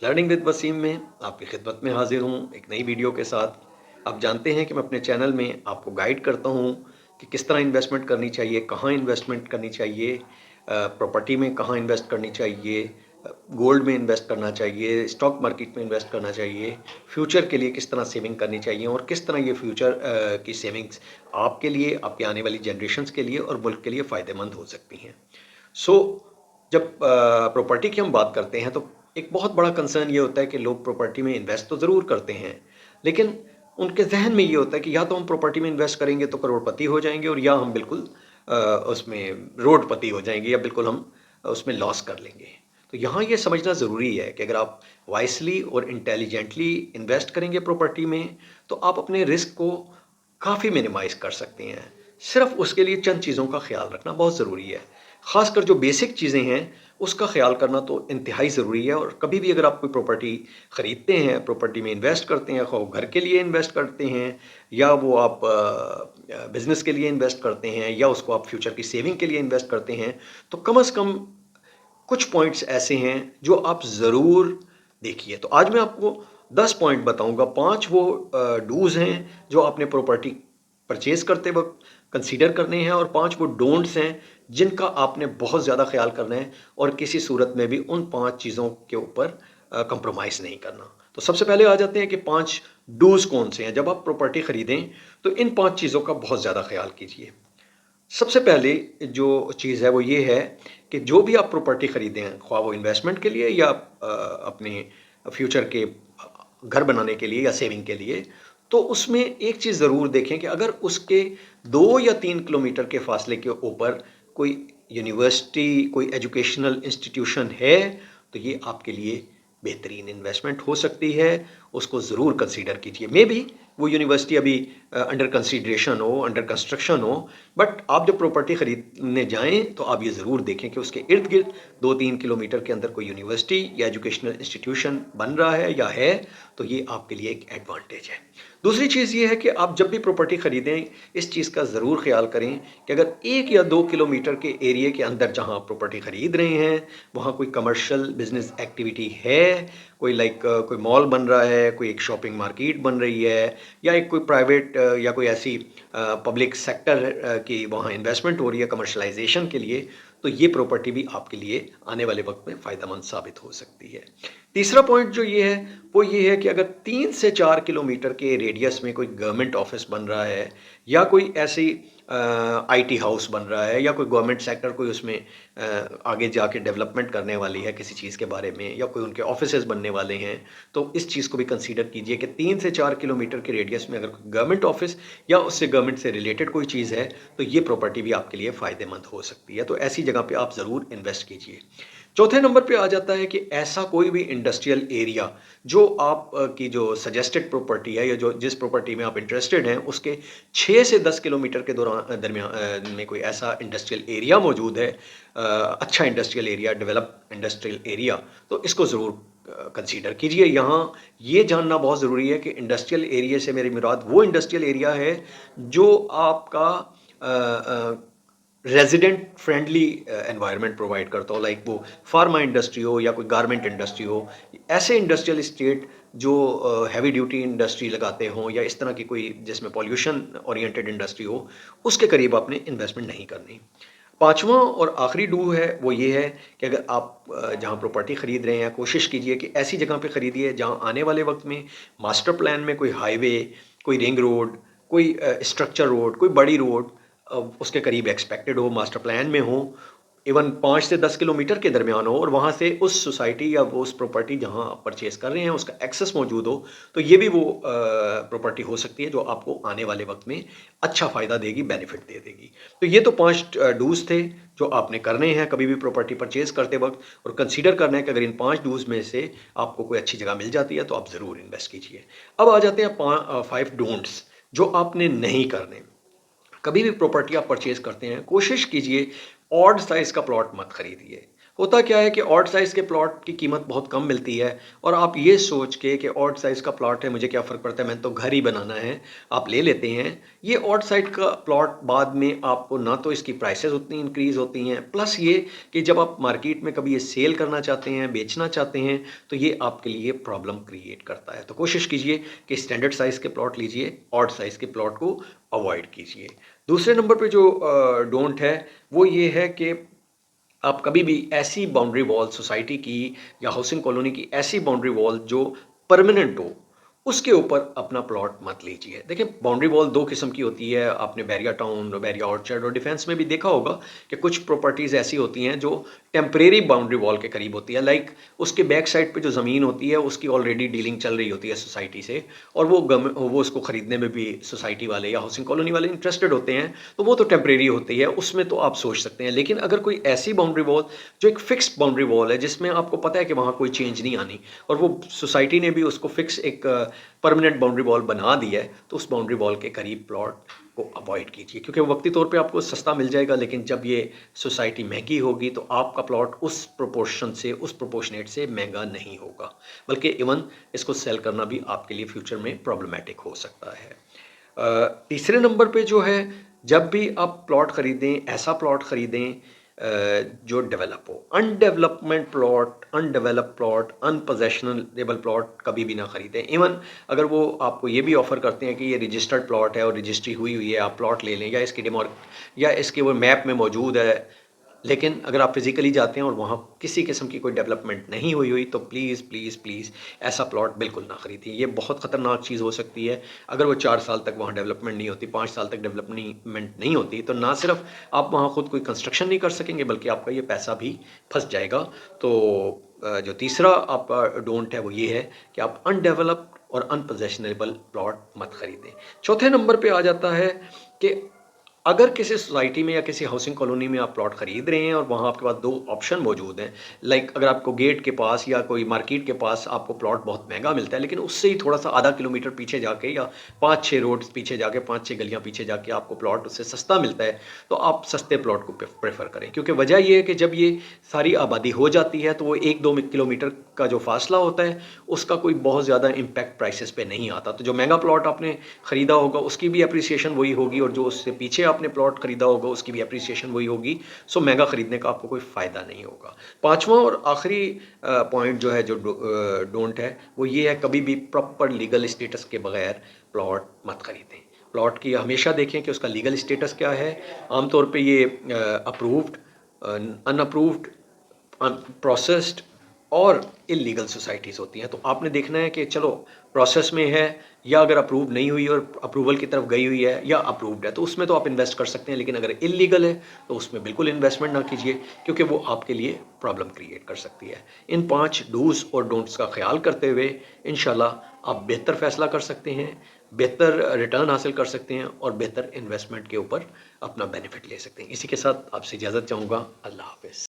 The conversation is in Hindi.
लर्निंग विद वसीम में आपकी खिदमत में हाजिर हूँ एक नई वीडियो के साथ। आप जानते हैं कि मैं अपने चैनल में आपको गाइड करता हूँ कि किस तरह इन्वेस्टमेंट करनी चाहिए, कहाँ इन्वेस्टमेंट करनी चाहिए, प्रॉपर्टी में कहाँ इन्वेस्ट करनी चाहिए, गोल्ड में इन्वेस्ट करना चाहिए, स्टॉक मार्केट में इन्वेस्ट करना चाहिए, फ्यूचर के लिए किस तरह सेविंग करनी चाहिए और किस तरह ये फ्यूचर की सेविंग्स आपके लिए, आपके आने वाली जनरेशन्स के लिए और मुल्क के लिए फ़ायदेमंद हो सकती हैं। सो जब प्रॉपर्टी की हम बात करते हैं तो एक बहुत बड़ा कंसर्न ये होता है कि लोग प्रॉपर्टी में इन्वेस्ट तो ज़रूर करते हैं, लेकिन उनके जहन में ये होता है कि या तो हम प्रॉपर्टी में इन्वेस्ट करेंगे तो करोड़पति हो जाएंगे और या हम बिल्कुल उसमें रोडपति हो जाएंगे या बिल्कुल हम उसमें लॉस कर लेंगे। तो यहाँ ये समझना ज़रूरी है कि अगर आप वाइसली और इंटेलिजेंटली इन्वेस्ट करेंगे प्रॉपर्टी में तो आप अपने रिस्क को काफ़ी मिनिमाइज़ कर सकते हैं। सिर्फ उसके लिए चंद चीज़ों का ख्याल रखना बहुत ज़रूरी है। ख़ासकर जो बेसिक चीज़ें हैं उसका ख्याल करना तो इंतहाई ज़रूरी है। और कभी भी अगर आप कोई प्रॉपर्टी ख़रीदते हैं, प्रॉपर्टी में इन्वेस्ट करते हैं, ख़वाह वो घर के लिए इन्वेस्ट करते हैं या वो आप बिज़नेस के लिए इन्वेस्ट करते हैं या उसको आप फ्यूचर की सेविंग के लिए इन्वेस्ट करते हैं, तो कम से कम कुछ पॉइंट्स ऐसे हैं जो आप ज़रूर देखिए। तो आज मैं आपको 10 पॉइंट बताऊंगा। 5 वो डूज़ हैं जो आपने प्रॉपर्टी परचेज़ करते वक्त कंसीडर करने हैं और 5 वो डोंट्स हैं जिनका आपने बहुत ज़्यादा ख्याल करना है और किसी सूरत में भी उन 5 चीज़ों के ऊपर कंप्रोमाइज़ नहीं करना। तो सबसे पहले आ जाते हैं कि 5 डूज़ कौन से हैं। जब आप प्रॉपर्टी ख़रीदें तो इन 5 चीज़ों का बहुत ज़्यादा ख्याल कीजिए। सबसे पहले जो चीज़ है वो ये है कि जो भी आप प्रॉपर्टी ख़रीदें हैं, ख्वाह वो इन्वेस्टमेंट के लिए या अपने फ्यूचर के घर बनाने के लिए या सेविंग के लिए, तो उसमें एक चीज़ ज़रूर देखें कि अगर उसके 2 या 3 किलोमीटर के फासले के ऊपर कोई यूनिवर्सिटी, कोई एजुकेशनल इंस्टीट्यूशन है, तो ये आपके लिए बेहतरीन इन्वेस्टमेंट हो सकती है। उसको ज़रूर कंसीडर कीजिए। मे बी वो यूनिवर्सिटी अभी अंडर कंसीडरेशन हो, अंडर कंस्ट्रक्शन हो, बट आप जब प्रॉपर्टी ख़रीदने जाएं तो आप ये ज़रूर देखें कि उसके इर्द गिर्द 2-3 किलोमीटर के अंदर कोई यूनिवर्सिटी या एजुकेशनल इंस्टीट्यूशन बन रहा है या है, तो ये आपके लिए एक एडवांटेज है। दूसरी चीज़ ये है कि आप जब भी प्रॉपर्टी ख़रीदें इस चीज़ का ज़रूर ख्याल करें कि अगर 1 या 2 किलोमीटर के एरिया के अंदर जहाँ आप प्रॉपर्टी ख़रीद रहे हैं वहाँ कोई कमर्शियल बिजनेस एक्टिविटी है, कोई कोई मॉल बन रहा है, कोई एक शॉपिंग मार्केट बन रही है या एक कोई प्राइवेट या कोई ऐसी पब्लिक सेक्टर की वहाँ इन्वेस्टमेंट हो रही है कमर्शलाइजेशन के लिए, तो ये प्रॉपर्टी भी आपके लिए आने वाले वक्त में फ़ायदेमंद साबित हो सकती है। तीसरा पॉइंट जो ये है वो ये है कि अगर 3 से 4 किलोमीटर के रेडियस में कोई गवर्नमेंट ऑफिस बन रहा है या कोई ऐसी आईटी हाउस बन रहा है या कोई गवर्नमेंट सेक्टर कोई उसमें आगे जाके डेवलपमेंट करने वाली है किसी चीज़ के बारे में या कोई उनके ऑफिसेज बनने वाले हैं, तो इस चीज़ को भी कंसीडर कीजिए कि 3 से 4 किलोमीटर के रेडियस में अगर कोई गवर्नमेंट ऑफिस या उससे गवर्नमेंट से रिलेटेड कोई चीज़ है तो ये प्रॉपर्टी भी आपके लिए फ़ायदेमंद हो सकती है। तो ऐसी जगह पे आप ज़रूर इन्वेस्ट कीजिए। चौथे नंबर पे आ जाता है कि ऐसा कोई भी इंडस्ट्रियल एरिया जो आप की जो सजेस्टेड प्रॉपर्टी है या जो जिस प्रॉपर्टी में आप इंटरेस्टेड हैं उसके 6 से 10 किलोमीटर के दरमियान में कोई ऐसा इंडस्ट्रियल एरिया मौजूद है, अच्छा industrial area, develop industrial area, तो इसको ज़रूर कंसीडर कीजिए। यहाँ ये जानना बहुत ज़रूरी है कि इंडस्ट्रियल एरिया से मेरी मुराद वो इंडस्ट्रियल एरिया है जो आपका रेजिडेंट फ्रेंडली एनवायरनमेंट प्रोवाइड करता हो, लाइक वो फार्मा इंडस्ट्री हो या कोई गारमेंट इंडस्ट्री हो, ऐसे इंडस्ट्रियल इस्टेट जो हैवी ड्यूटी इंडस्ट्री लगाते हों या इस तरह की कोई जिसमें पॉल्यूशन ओरिएंटेड इंडस्ट्री हो, उसके करीब आपने इन्वेस्टमेंट नहीं करनी। पांचवा और आखिरी डू है वो ये है कि अगर आप जहाँ प्रॉपर्टी ख़रीद रहे हैं कोशिश कीजिए कि ऐसी जगह पे ख़रीदिए जहाँ आने वाले वक्त में मास्टर प्लान में कोई हाईवे, कोई रिंग रोड, कोई स्ट्रक्चर रोड, कोई बड़ी रोड उसके करीब एक्सपेक्टेड हो, मास्टर प्लान में हो, इवन 5 से 10 किलोमीटर के दरमियान हो और वहाँ से उस सोसाइटी या वो उस प्रॉपर्टी जहाँ आप परचेज़ कर रहे हैं उसका एक्सेस मौजूद हो, तो ये भी वो प्रॉपर्टी हो सकती है जो आपको आने वाले वक्त में अच्छा फ़ायदा देगी, बेनिफिट दे देगी। तो ये तो 5 डूज़ थे जो आपने करने हैं कभी भी प्रॉपर्टी परचेज़ करते वक्त, और कंसीडर करना है कि अगर इन 5 डूज़ में से आपको कोई अच्छी जगह मिल जाती है तो आप ज़रूर इन्वेस्ट कीजिए। अब आ जाते हैं 5 डोंट्स जो आपने नहीं करने। कभी भी प्रॉपर्टी आप परचेज करते हैं कोशिश कीजिए ऑड साइज का प्लॉट मत खरीदिए। होता क्या है कि ऑड साइज़ के प्लॉट की कीमत बहुत कम मिलती है और आप ये सोच के कि ऑड साइज़ का प्लॉट है, मुझे क्या फ़र्क पड़ता है, मैंने तो घर ही बनाना है, आप ले लेते हैं। ये ऑड साइज़ का प्लॉट बाद में आपको ना तो इसकी प्राइसेज़ उतनी इंक्रीज़ होती हैं, प्लस ये कि जब आप मार्केट में कभी ये सेल करना चाहते हैं, बेचना चाहते हैं, तो ये आपके लिए प्रॉब्लम क्रिएट करता है। तो कोशिश कीजिए कि स्टैंडर्ड साइज़ के प्लॉट लीजिए, ऑड साइज़ के प्लॉट को अवॉइड कीजिए। दूसरे नंबर पे जो डोंट है, वो ये है कि आप कभी भी ऐसी बाउंड्री वॉल सोसाइटी की या हाउसिंग कॉलोनी की ऐसी बाउंड्री वॉल जो परमानेंट हो, उसके ऊपर अपना प्लॉट मत लीजिए। देखिए बाउंड्री वॉल 2 किस्म की होती है, आपने बैरिया टाउन, बैरिया ऑर्चर्ड और डिफेंस में भी देखा होगा कि कुछ प्रॉपर्टीज़ ऐसी होती हैं जो टेम्परेरी बाउंड्री वॉल के करीब होती है। लाइक उसके बैक साइड पे जो ज़मीन होती है उसकी ऑलरेडी डीलिंग चल रही होती है सोसाइटी से और वो उसको खरीदने में भी सोसाइटी वाले या हाउसिंग कॉलोनी वाले इंटरेस्टेड होते हैं, तो वो तो टेम्परेरी होती है, उसमें तो आप सोच सकते हैं। लेकिन अगर कोई ऐसी बाउंड्री वॉल जो एक फिक्स्ड बाउंड्री वॉल है जिसमें आपको पता है कि वहाँ कोई चेंज नहीं आनी और वो सोसाइटी ने भी उसको फिक्स एक परमानेंट बाउंड्री वॉल बना दी है, तो उस बाउंड्री वॉल के करीब प्लॉट को अवॉइड कीजिए, क्योंकि वक्ती तौर पे आपको सस्ता मिल जाएगा, लेकिन जब ये सोसाइटी महंगी होगी तो आपका प्लॉट उस प्रोपोर्शन से, उस प्रोपोर्शनेट से महंगा नहीं होगा, बल्कि इवन इसको सेल करना भी आपके लिए फ्यूचर में प्रॉब्लमेटिक हो सकता है। तीसरे नंबर पे जो है, जब भी आप प्लॉट खरीदें, ऐसा प्लॉट खरीदें जो डेवलप हो। अनडेवलप्ड प्लॉट, अनपोजेशनेबल प्लॉट कभी भी ना खरीदें। इवन अगर वो आपको ये भी ऑफ़र करते हैं कि ये रजिस्टर्ड प्लॉट है और रजिस्ट्री हुई हुई है, आप प्लॉट ले लें, या इसकी या इसके वो मैप में मौजूद है, लेकिन अगर आप फिज़िकली जाते हैं और वहाँ किसी किस्म की कोई डेवलपमेंट नहीं हुई हुई, तो प्लीज़ प्लीज़ प्लीज़ ऐसा प्लॉट बिल्कुल ना खरीदिए। ये बहुत ख़तरनाक चीज़ हो सकती है। अगर वो 4 साल तक वहाँ डेवलपमेंट नहीं होती, 5 साल तक डेवलपमेंट नहीं होती, तो ना सिर्फ आप वहाँ खुद कोई कंस्ट्रक्शन नहीं कर सकेंगे, बल्कि आपका ये पैसा भी फंस जाएगा। तो जो तीसरा आपका डोंट है वो ये है कि आप अनडेवलप्ड और अनपोजेशनेबल प्लॉट मत खरीदें। चौथे नंबर पे आ जाता है कि अगर किसी सोसाइटी में या किसी हाउसिंग कॉलोनी में आप प्लॉट खरीद रहे हैं और वहाँ आपके पास 2 ऑप्शन मौजूद हैं, लाइक अगर आपको गेट के पास या कोई मार्केट के पास आपको प्लॉट बहुत महंगा मिलता है, लेकिन उससे ही थोड़ा सा आधा किलोमीटर पीछे जाके या 5-6 रोड्स पीछे जाके, 5-6 गलियाँ पीछे जाके आपको प्लॉट उससे सस्ता मिलता है, तो आप सस्ते प्लॉट को प्रेफर करें। क्योंकि वजह ये है कि जब ये सारी आबादी हो जाती है तो वो 1-2 किलोमीटर का जो फासला होता है उसका कोई बहुत ज़्यादा इम्पैक्ट प्राइसेस पे नहीं आता। तो जो महंगा प्लॉट आपने ख़रीदा होगा उसकी भी एप्रिसिएशन वही होगी और जो उससे पीछे आपने प्लॉट खरीदा होगा उसकी भी एप्रिसिएशन वही होगी। सो महंगा खरीदने का आपको कोई फ़ायदा नहीं होगा। पाँचवां और आखिरी पॉइंट जो है, जो डोंट है, वो ये है, कभी भी प्रॉपर लीगल स्टेटस के बगैर प्लॉट मत खरीदें। प्लॉट की हमेशा देखें कि उसका लीगल स्टेटस क्या है। आमतौर पे ये अप्रूव्ड, अनअप्रूव्ड, प्रोसेस्ड और इलीगल सोसाइटीज़ होती हैं। तो आपने देखना है कि चलो प्रोसेस में है, या अगर अप्रूव नहीं हुई और अप्रूवल की तरफ गई हुई है, या अप्रूव्ड है, तो उसमें तो आप इन्वेस्ट कर सकते हैं। लेकिन अगर इलीगल है तो उसमें बिल्कुल इन्वेस्टमेंट ना कीजिए, क्योंकि वो आपके लिए प्रॉब्लम क्रिएट कर सकती है। इन 5 डूज़ और डोंट्स का ख्याल करते हुए इंशाल्लाह आप बेहतर फ़ैसला कर सकते हैं, बेहतर रिटर्न हासिल कर सकते हैं और बेहतर इन्वेस्टमेंट के ऊपर अपना बेनिफिट ले सकते हैं। इसी के साथ आपसे इजाज़त चाहूँगा। अल्लाह हाफ़िज़।